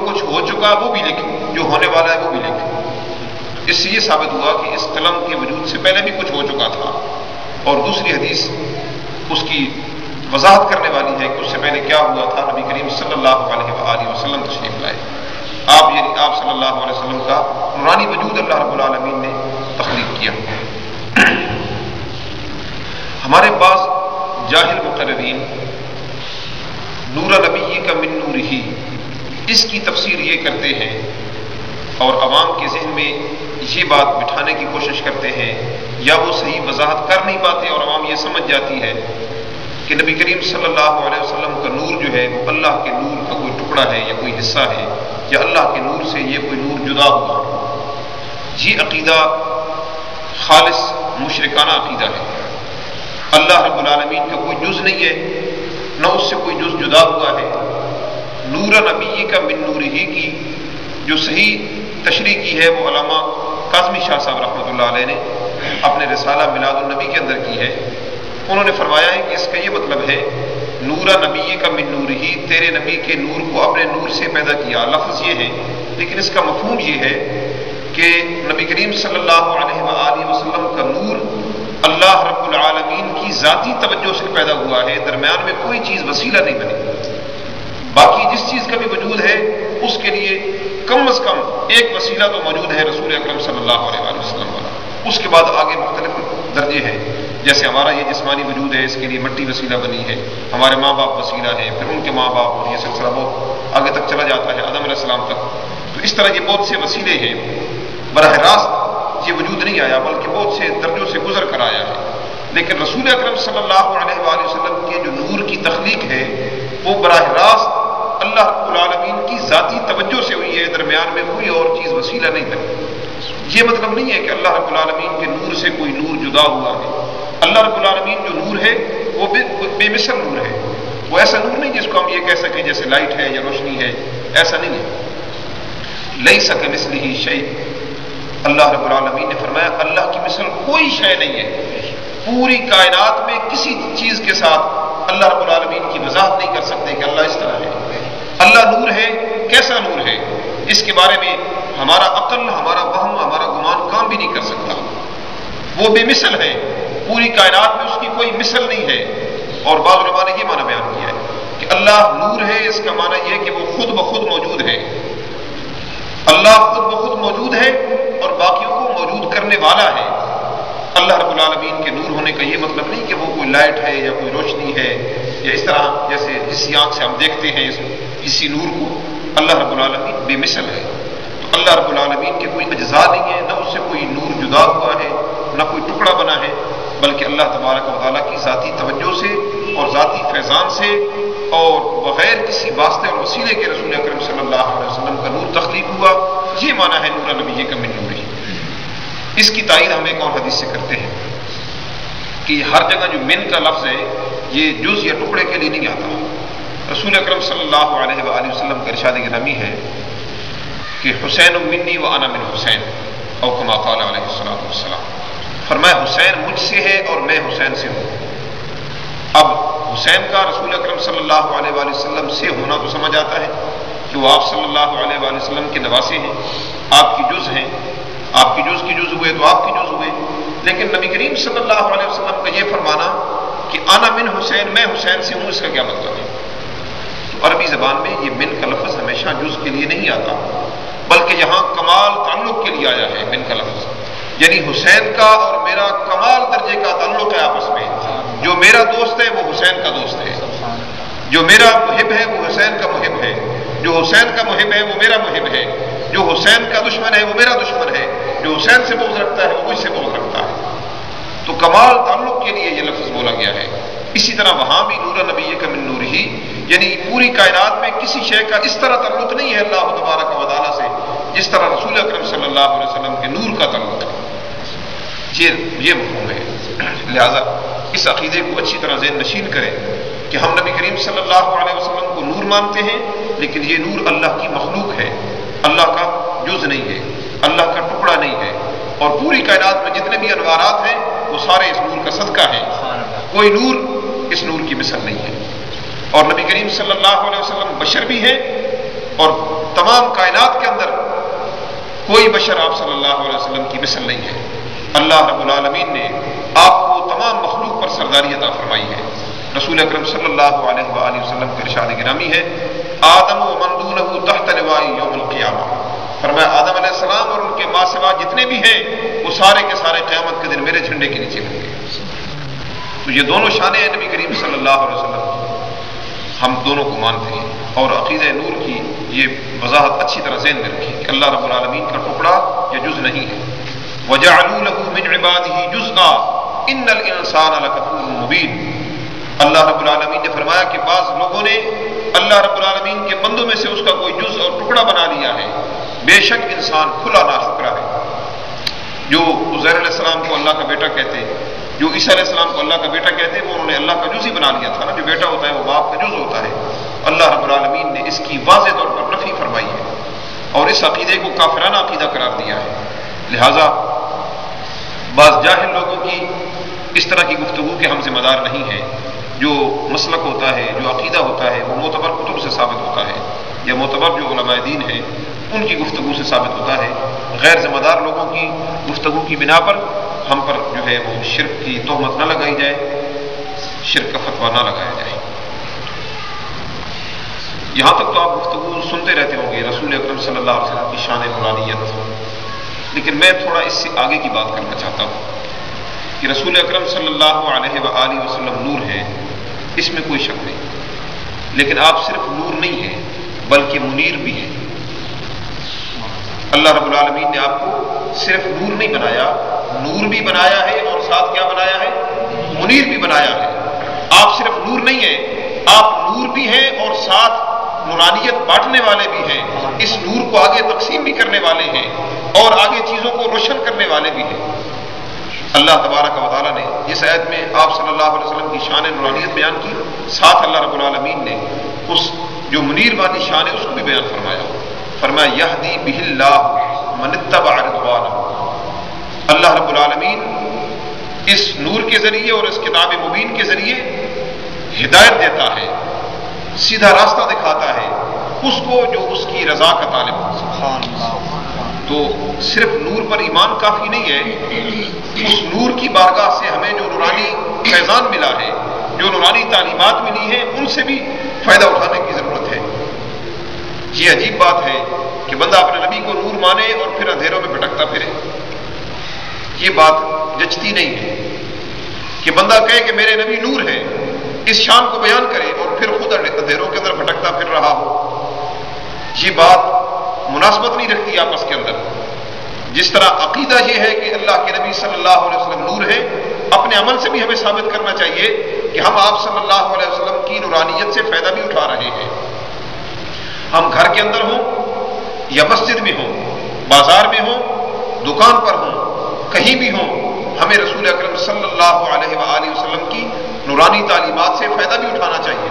کچھ ہو چکا وہ بھی لکھ، جو ہونے والا ہے وہ بھی لکھ۔ اس سے یہ ثابت ہوا کہ اس قلم کے وجود سے پہلے بھی کچھ ہو چکا تھا، اور دوسری حدیث اس کی وضاحت کرنے والی ہے کہ اس سے پہلے کیا ہوا تھا۔ نبی کریم صلی اللہ علیہ وآلہ وسلم تشریف لائے، آپ صلی اللہ علیہ وسلم کا نورانی وجود اللہ رب العالمین نے تخلیق کیا۔ ہمارے پاس جاہل مقررین نور نبی کا من نور ہی، اس کی تفسیر یہ کرتے ہیں اور عوام کے ذہن میں یہ بات بٹھانے کی کوشش کرتے ہیں، یا وہ صحیح وضاحت کر نہیں پاتے اور عوام یہ سمجھ جاتی ہے کہ نبی کریم صلی اللہ علیہ وسلم کا نور جو ہے وہ اللہ کے نور کا کوئی ٹکڑا ہے یا کوئی حصہ ہے، یا اللہ کے نور سے یہ کوئی نور جدا ہوا۔ یہ عقیدہ خالص مشرکانہ عقیدہ ہے۔ اللہ رب العالمین کا کوئی جز نہیں ہے، نہ اس سے کوئی جز جدا ہوا ہے۔ نور نبی کا من نور ہی کی جو صحیح تشریح کی ہے وہ علامہ کاظمی شاہ صاحب رحمۃ اللہ علیہ نے اپنے رسالہ میلاد النبی کے اندر کی ہے۔ انہوں نے فرمایا ہے کہ اس کا یہ مطلب ہے نور نبی کا من نور ہی، تیرے نبی کے نور کو اپنے نور سے پیدا کیا، لفظ یہ ہے، لیکن اس کا مفہوم یہ ہے کہ نبی کریم صلی اللہ علیہ وآلہ وسلم کا نور اللہ رب العالمین کی ذاتی توجہ سے پیدا ہوا ہے، درمیان میں کوئی چیز وسیلہ نہیں بنی۔ باقی جس چیز کا بھی وجود ہے اس کے لیے کم از کم ایک وسیلہ تو موجود ہے، رسول اکرم صلی اللہ علیہ وسلم والا۔ اس کے بعد آگے مختلف درجے ہیں، جیسے ہمارا یہ جسمانی وجود ہے، اس کے لیے مٹی وسیلہ بنی ہے، ہمارے ماں باپ وسیلہ ہیں، پھر ان کے ماں باپ، اور یہ سلسلہ بہت آگے تک چلا جاتا ہے آدم علیہ السلام تک۔ تو اس طرح یہ بہت سے وسیلے ہیں، براہ راست یہ وجود نہیں آیا بلکہ بہت سے درجوں سے گزر کر آیا ہے۔ لیکن رسول اکرم صلی اللہ علیہ وآلہ وسلم کے جو نور کی تخلیق ہے وہ براہ راست اللہ رب العالمین کی ذاتی توجہ سے ہوئی ہے، درمیان میں کوئی اور چیز وسیلہ نہیں بنی۔ یہ مطلب نہیں ہے کہ اللہ رب العالمین کے نور سے کوئی نور جدا ہوا ہے۔ اللہ رب العالمین جو نور ہے وہ بے مثل نور ہے، وہ ایسا نور نہیں جس کو ہم یہ کہہ سکیں جیسے لائٹ ہے یا روشنی ہے، ایسا نہیں ہے۔ لیس کمثلہ شیء، اللہ رب العالمین نے فرمایا اللہ کی مثل کوئی شے نہیں ہے۔ پوری کائنات میں کسی چیز کے ساتھ اللہ رب العالمین کی وضاحت نہیں کر سکتے کہ اللہ اس طرح ہے۔ اللہ نور ہے، کیسا نور ہے اس کے بارے میں ہمارا عقل، ہمارا وہم، ہمارا گمان کام بھی نہیں کر سکتا۔ وہ بے مثل ہے، پوری کائنات میں اس کی کوئی مثل نہیں ہے۔ اور بعض علماء نے یہ معنی بیان کیا ہے کہ اللہ نور ہے، اس کا معنی یہ ہے کہ وہ خود بخود موجود ہے۔ اللہ خود بخود موجود ہے اور باقیوں کو موجود کرنے والا ہے۔ اللہ رب العالمین کے نور ہونے کا یہ مطلب نہیں کہ وہ کوئی لائٹ ہے یا کوئی روشنی ہے یا اس طرح جیسے جس آنکھ سے ہم دیکھتے ہیں اسی نور کو۔ اللہ رب العالمین بے مثل ہے، تو اللہ رب العالمین کے کوئی اجزاء نہیں ہے، نہ اس سے کوئی نور جدا ہوا ہے، نہ کوئی ٹکڑا بنا ہے، بلکہ اللہ تبارک و تعالیٰ کی ذاتی توجہ سے اور ذاتی فیضان سے اور بغیر کسی واسطے اور وسیلے کے رسول اکرم صلی اللہ علیہ وسلم کا نور تخلیق ہوا۔ یہ معنی ہے نور نبی کا من نور ہی۔ اس کی تائید ہم ایک اور حدیث سے کرتے ہیں کہ ہر جگہ جو من کا لفظ ہے یہ جز یا ٹکڑے کے لیے نہیں آتا۔ رسول اکرم صلی اللہ علیہ وآلہ وسلم کا ارشاد گرامی ہے کہ حسین منی و انا من حسین، او کما قال علیہ الصلوۃ والسلام، فرمایا حسین مجھ سے ہے اور میں حسین سے ہوں۔ اب حسین کا رسول اکرم صلی اللہ علیہ وآلہ وسلم سے ہونا تو سمجھ آتا ہے کہ وہ آپ صلی اللہ علیہ وآلہ وسلم کے نواسے ہیں، آپ کی جز ہیں، آپ کی جز ہوئے تو آپ کی جز ہوئے۔ لیکن نبی کریم صلی اللہ علیہ وسلم کا یہ فرمانا کہ انا من حسین، میں حسین سے ہوں، اس کا کیا مطلب ہے؟ تو عربی زبان میں یہ من کا لفظ ہمیشہ جز کے لیے نہیں آتا، بلکہ یہاں کمال تعلق کے لیے آیا ہے من کا لفظ، یعنی حسین کا اور میرا کمال درجے کا تعلق ہے آپس میں۔ جو میرا دوست ہے وہ حسین کا دوست ہے، جو میرا محب ہے وہ حسین کا محب ہے، جو حسین کا محب ہے وہ میرا محب ہے، جو حسین کا دشمن ہے وہ میرا دشمن ہے، جو حسین سے بغض رکھتا ہے وہ مجھ سے بغض رکھتا ہے۔ تو کمال تعلق کے لیے یہ لفظ بولا گیا ہے۔ اسی طرح وہاں بھی نور نبی کا من نور ہی، یعنی پوری کائنات میں کسی شے کا اس طرح تعلق نہیں ہے اللہ تبارک و تعالیٰ سے جس طرح رسول اکرم صلی اللہ علیہ وسلم کے نور کا تعلق ہے۔ یہ مفہوم ہے۔ لہذا اس عقیدے کو اچھی طرح ذہن نشین کریں کہ ہم نبی کریم صلی اللہ علیہ وسلم کو نور مانتے ہیں، لیکن یہ نور اللہ کی مخلوق ہے، اللہ کا جز نہیں ہے، اللہ کا ٹکڑا نہیں ہے، اور پوری کائنات میں جتنے بھی انوارات ہیں وہ سارے اس نور کا صدقہ ہیں۔ کوئی نور اس نور کی مثل نہیں ہے۔ اور نبی کریم صلی اللہ علیہ وسلم بشر بھی ہیں اور تمام کائنات کے اندر کوئی بشر آپ صلی اللہ علیہ وسلم کی مثل نہیں ہے۔ اللہ رب العالمین نے آپ کو تمام مخلوق پر سرداری عطا فرمائی ہے۔ رسول اکرم صلی اللہ علیہ وآلہ وسلم کا ارشاد گرامی ہے، آدم و من دونہ تحت لواء یوم القیامہ، فرمایا آدم علیہ السلام اور ان کے ماں سوا جتنے بھی ہیں وہ سارے کے سارے قیامت کے دن میرے جھنڈے کے نیچے ہوں گے۔ تو یہ دونوں شانیں ہیں نبی کریم صلی اللہ علیہ وسلم کی، ہم دونوں کو مانتے ہیں، اور عقیدہ نور کی یہ وضاحت اچھی طرح ذہن میں رکھیں کہ اللہ رب العالمین کا ٹکڑا یا جز نہیں ہے۔ وَجَعَلُوا لَهُ مِنْ عِبَادِهِ جُزْءًا إِنَّ الْإِنسَانَ لَكَفُورٌ مُبِينٌ۔ اللہ رب العالمین نے فرمایا کہ بعض لوگوں نے اللہ رب العالمین کے بندوں میں سے اس کا کوئی جز اور ٹکڑا بنا لیا ہے، بے شک انسان کھلا ناشکرا ہے۔ جو عزیر علیہ السلام کو اللہ کا بیٹا کہتے، جو عیسیٰ علیہ السلام کو اللہ کا بیٹا کہتے، وہ انہوں نے اللہ کا جز ہی بنا لیا تھا نا، جو بیٹا ہوتا ہے وہ باپ کا جز ہوتا ہے۔ اللہ رب العالمین نے اس کی واضح طور پر نفی فرمائی ہے اور اس عقیدے کو کافرانہ عقیدہ قرار دیا ہے۔ لہذا بعض جاہل لوگوں کی اس طرح کی گفتگو کے ہم ذمہ دار نہیں ہیں۔ جو مسلک ہوتا ہے، جو عقیدہ ہوتا ہے، وہ معتبر کتب سے ثابت ہوتا ہے یا معتبر جو علماء دین ہیں ان کی گفتگو سے ثابت ہوتا ہے۔ غیر ذمہ دار لوگوں کی گفتگو کی بنا پر ہم پر جو ہے وہ شرک کی تہمت نہ لگائی جائے، شرک کا فتویٰ نہ لگایا جائے۔ یہاں تک تو آپ گفتگو سنتے رہتے ہوں گے رسول اکرم صلی اللہ علیہ وسلم کی شان نورانیت، لیکن میں تھوڑا اس سے آگے کی بات کرنا چاہتا ہوں کہ رسول اکرم صلی اللہ علیہ وآلہ وسلم نور ہیں، اس میں کوئی شک نہیں، لیکن آپ صرف نور نہیں ہیں بلکہ منیر بھی ہیں۔ اللہ رب العالمین نے آپ کو صرف نور نہیں بنایا، نور بھی بنایا ہے اور ساتھ کیا بنایا ہے؟ منیر بھی بنایا ہے۔ آپ صرف نور نہیں ہیں، آپ نور بھی ہیں اور ساتھ نورانیت بانٹنے والے بھی ہیں، اس نور کو آگے تقسیم بھی کرنے والے ہیں اور آگے چیزوں کو روشن کرنے والے بھی ہیں۔ اللہ تبارک و تعالیٰ نے جس آیت میں آپ صلی اللہ علیہ وسلم کی شان نورانیت بیان کی، ساتھ اللہ رب العالمین نے اس جو منیر والی شان ہے اس کو بھی بیان فرمایا یہدی بہ اللہ من اتبع رضوانہ۔ اللہ رب العالمین اس نور کے ذریعے اور اس کتاب مبین کے ذریعے ہدایت دیتا ہے، سیدھا راستہ دکھاتا ہے اس کو جو اس کی رضا کا طالب ہو۔ تو صرف نور پر ایمان کافی نہیں ہے، اس نور کی بارگاہ سے ہمیں جو نورانی فیضان ملا ہے، جو نورانی تعلیمات ملی ہیں، ان سے بھی فائدہ اٹھانے کی ضرورت ہے۔ یہ عجیب بات ہے کہ بندہ اپنے نبی کو نور مانے اور پھر اندھیروں میں بھٹکتا پھرے، یہ بات جچتی نہیں ہے کہ بندہ کہے کہ میرے نبی نور ہے، اس شان کو بیان کرے اور پھر خود اندھیروں کے اندر بھٹکتا پھر رہا ہو۔ یہ بات مناسبت نہیں رکھتی آپس کے اندر۔ جس طرح عقیدہ یہ ہے کہ اللہ کے نبی صلی اللہ علیہ وسلم نور ہے، اپنے عمل سے بھی ہمیں ثابت کرنا چاہیے کہ ہم آپ صلی اللہ علیہ وسلم کی نورانیت سے فائدہ بھی اٹھا رہے ہیں۔ ہم گھر کے اندر ہوں یا مسجد میں ہوں، بازار میں ہوں، دکان پر ہوں، کہیں بھی ہوں، ہمیں رسول اکرم صلی اللہ علیہ وآلہ وسلم کی نورانی تعلیمات سے فائدہ بھی اٹھانا چاہیے۔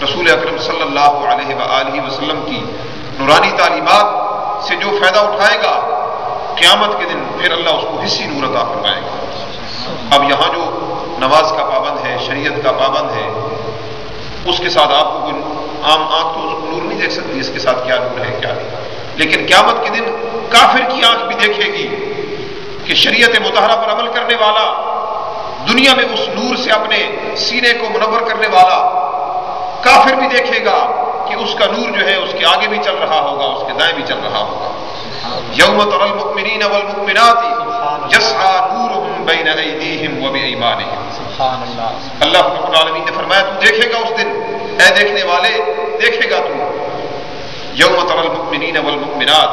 رسول اکرم صلی اللہ علیہ وآلہ وسلم کی نورانی تعلیمات سے جو فائدہ اٹھائے گا قیامت کے دن پھر اللہ اس کو حصی نور عطا فرمائے گا۔ اب یہاں جو نماز کا پابند ہے، شریعت کا پابند ہے، اس کے ساتھ آپ کو کوئی عام آنکھ تو نور نہیں دیکھ سکتی اس کے ساتھ کیا نور ہے کیا نہیں، لیکن قیامت کے دن کافر کی آنکھ بھی دیکھے گی کہ شریعت مطہرہ پر عمل کرنے والا، دنیا میں اس نور سے اپنے سینے کو منور کرنے والا کافر بھی دیکھے گا کہ اس کا نور جو ہے اس کے آگے بھی چل رہا ہوگا، اس کے دائیں بھی چل رہا ہوگا۔ یوم تری المؤمنین والمؤمنات یسعی نورہم بین ایدیہم وبایمانہم۔ اللہ رب العالمین نے فرمایا تو دیکھے گا اس دن، اے دیکھنے والے دیکھے گا تو، یوم تری المؤمنین والمؤمنات